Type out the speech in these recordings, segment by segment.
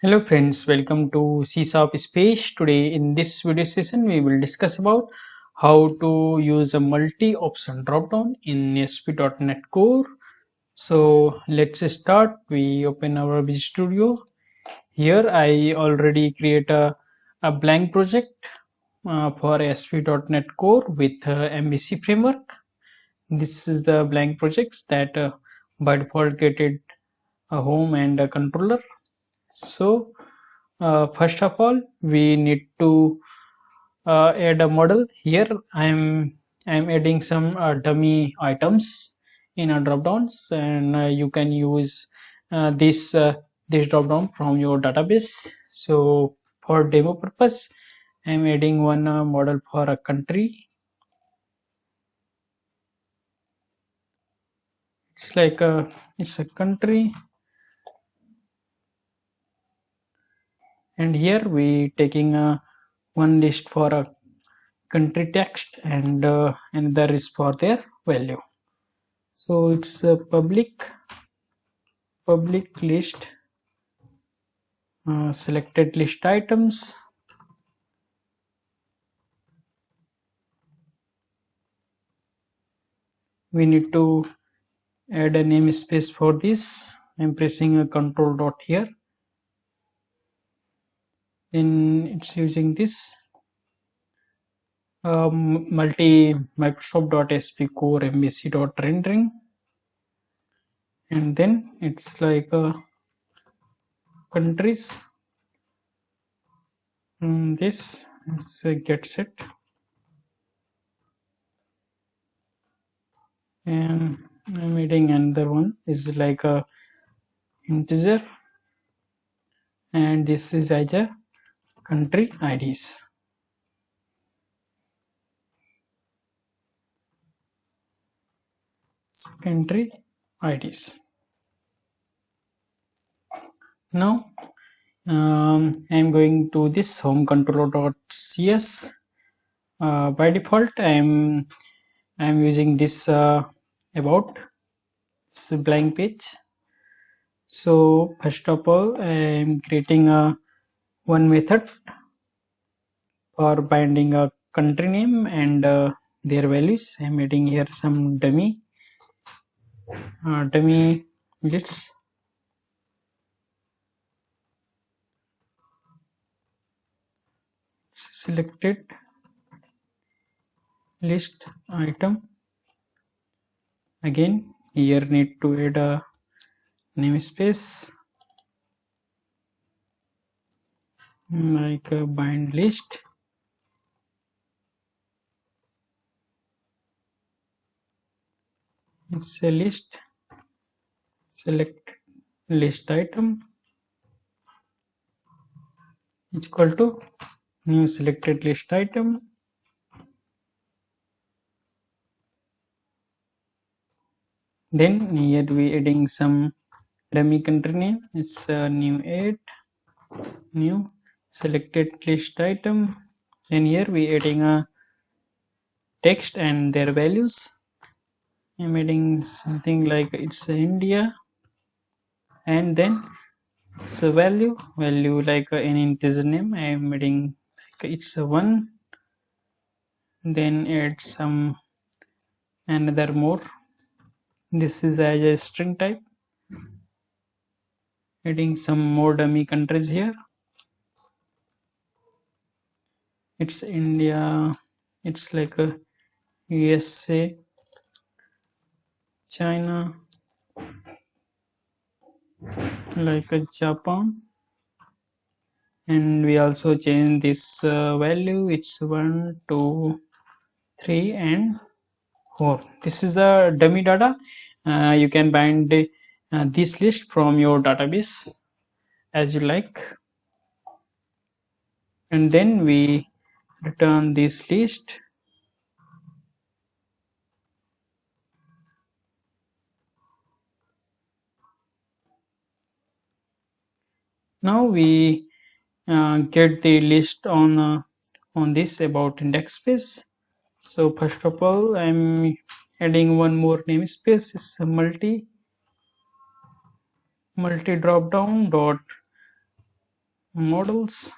Hello friends, welcome to Csharp Space. Today in this video session we will discuss about how to use a multi-option dropdown in ASP.NET Core. So let's start. We open our Visual Studio. Here I already create a blank project for ASP.NET Core with MVC framework. This is the blank projects that by default created a home and a controller. So first of all, we need to add a model. Here I'm adding some dummy items in a drop downs, and you can use this drop down from your database. So for demo purpose, I'm adding one model for a country. It's a country, and here we taking one list for a country text, and another is for their value. So it's a public list, selected list items. We need to add a namespace for this. I'm pressing a control dot here. Then it's using this multi Microsoft.sp core MVC rendering, and then it's like countries. This is a get set, and I'm adding another one is like a integer, and this is as a country IDs. Country IDs. Now I'm going to this home controller.cs. By default, I'm using this about. It's a blank page. So first of all, I'm creating one method for binding a country name and their values. I'm adding here some dummy lists. Selected list item. Again, here need to add a namespace like a bind list. It's a list. Select list item is equal to new selected list item. Then here we adding some dummy country name. It's a new selected list item. Then here we adding a text and their values. I'm adding something like it's India, and then it's a value like an integer name. I'm adding like it's a 1. Then add some another more. This is as a string type. Adding some more dummy countries here. It's India. It's like a USA, China, like a Japan, and we also change this value. It's 1, 2, 3, and 4. This is the dummy data. You can bind this list from your database as you like, and then we return this list. Now we get the list on this about index space. So first of all, I'm adding one more namespace. Is a multi drop down dot models,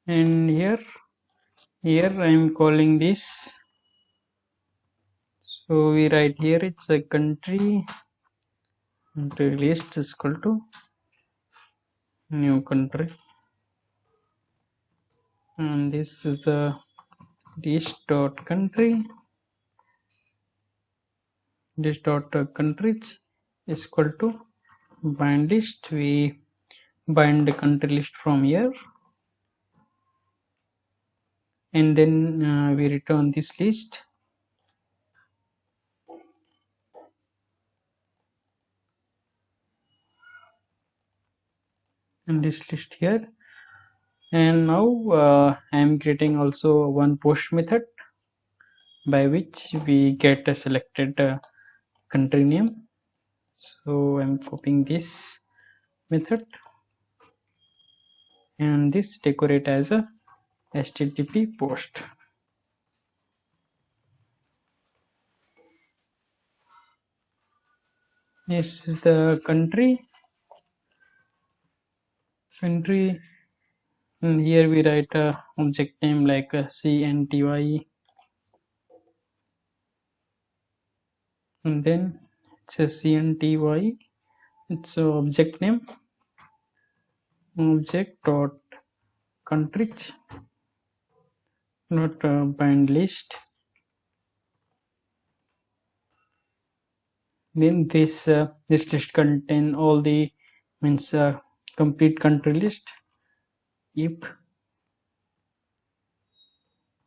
and here I am calling this, so we write here it's a country list is equal to new country, and this is the list dot country. This dot countries is equal to bind list. We bind the country list from here, and then we return this list, and this list here. And now I am creating also one post method by which we get a selected country name. So I'm copying this method, and this decorate as a HTTP post. This is the country, and here we write a object name like CNTY, and then it's a CNTY, it's a object name, object dot country not bind list. Then this list contain all the means complete country list. If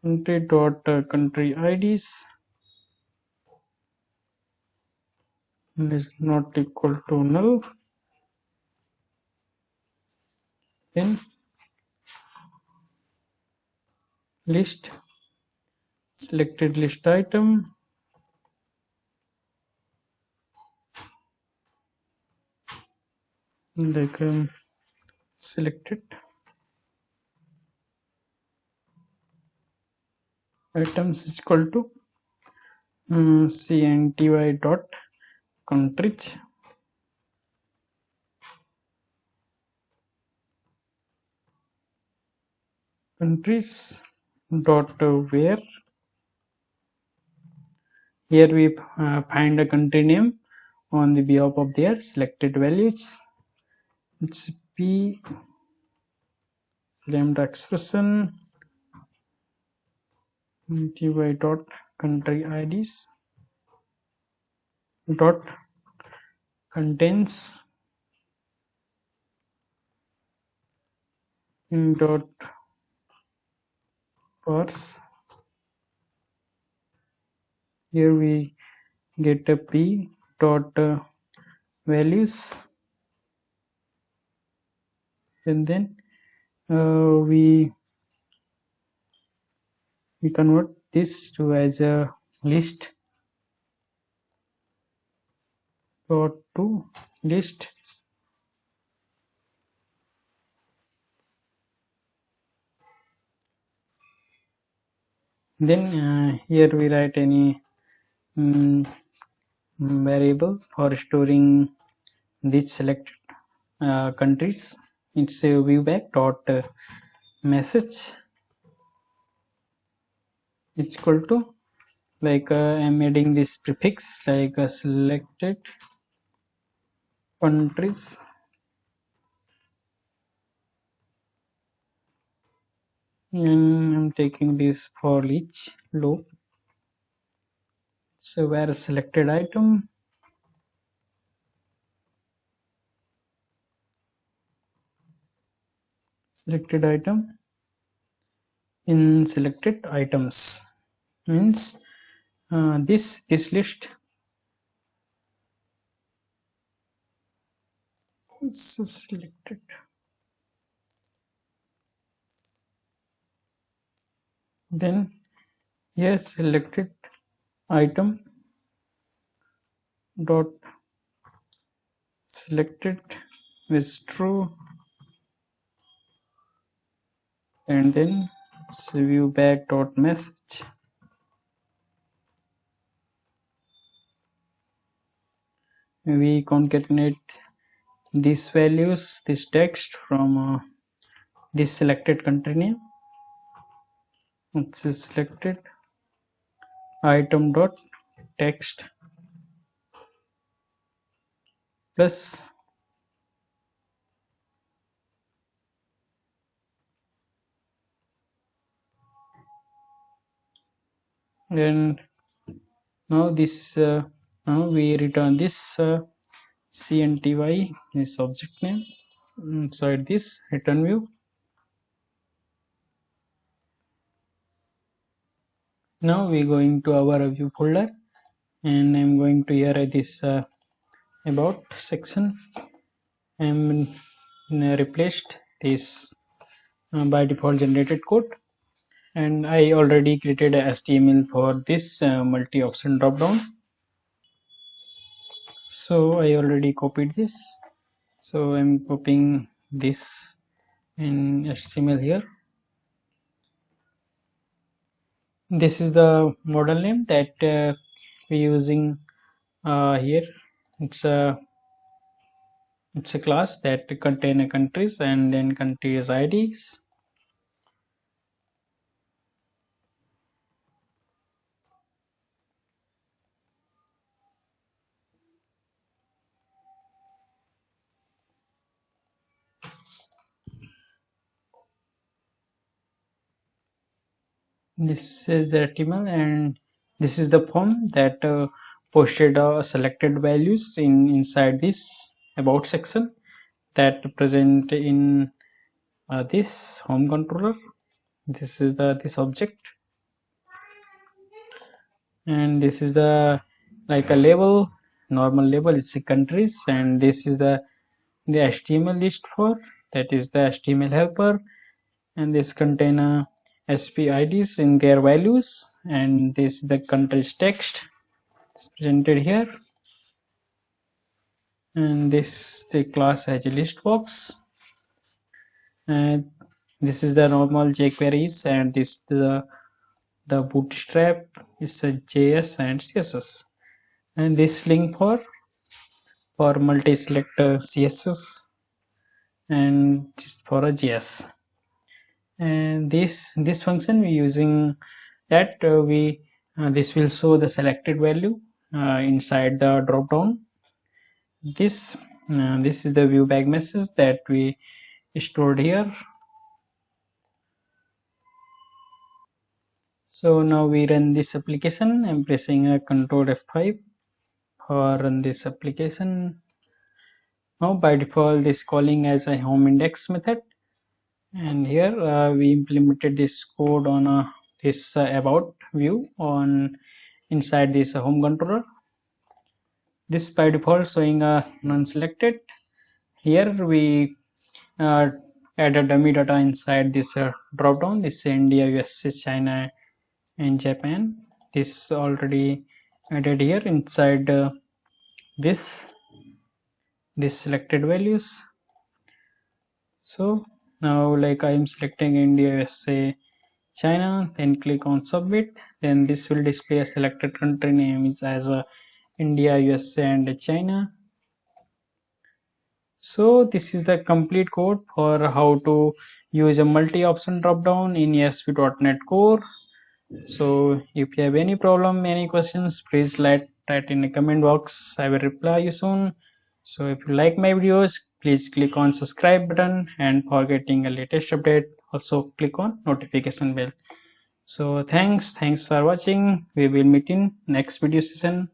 country dot country IDs is not equal to null, then list selected list item like selected items is equal to CNTY dot countries dot where. Here we find a country name on the behalf of their selected values. It's p lambda expression ty dot country IDs dot contains dot parse. Here we get a p dot values, and then we convert this to as a list dot to list. Then here we write any variable for storing these selected countries. It's a viewback dot message. It's equal to like I'm adding this prefix like selected countries, and I'm taking this for each loop. So where selected item in selected items means this list is selected. Then here selected item dot selected is true, and then view back dot message. We concatenate these values, this text from this selected country name. It's selected item dot text plus and now this now we return this cnty, this object name inside this return view. Now we going to our view folder and I'm going to here this about section. I'm replaced this by default generated code, and I already created a HTML for this multi-option dropdown. So I already copied this, so I'm copying this in HTML here. This is the model name that we're using here. It's a class that contain countries and then countries IDs. This is the HTML and this is the form that posted selected values inside this about section that present in this home controller. This is this object, and this is the like a label, normal label. It's the countries, and this is the HTML list for that is the HTML helper, and this contain SPIDs in their values, and this is the country's text presented here, and this the class has a list box, and this is the normal jQueries, and this the bootstrap is a JS and CSS, and this link for multi-select CSS and just for a JS, and this function we using that we this will show the selected value inside the dropdown. This is the view bag message that we stored here. So now we run this application. I'm pressing a Control F5 for run this application. Now by default this calling as a home index method, and here we implemented this code on this about view on inside this home controller. This by default showing a non-selected. Here we add a dummy data inside this dropdown. This India, USA, China, and Japan. This already added here inside this selected values. So now like I am selecting India, USA, China, then click on submit. Then this will display a selected country name is as India, USA, and China. So this is the complete code for how to use a multi-option dropdown in ASP.NET Core. So if you have any problem, any questions, please let that in the comment box. I will reply you soon. So if you like my videos, please click on subscribe button, and for getting a latest update also click on notification bell. So thanks for watching. We will meet in next video session.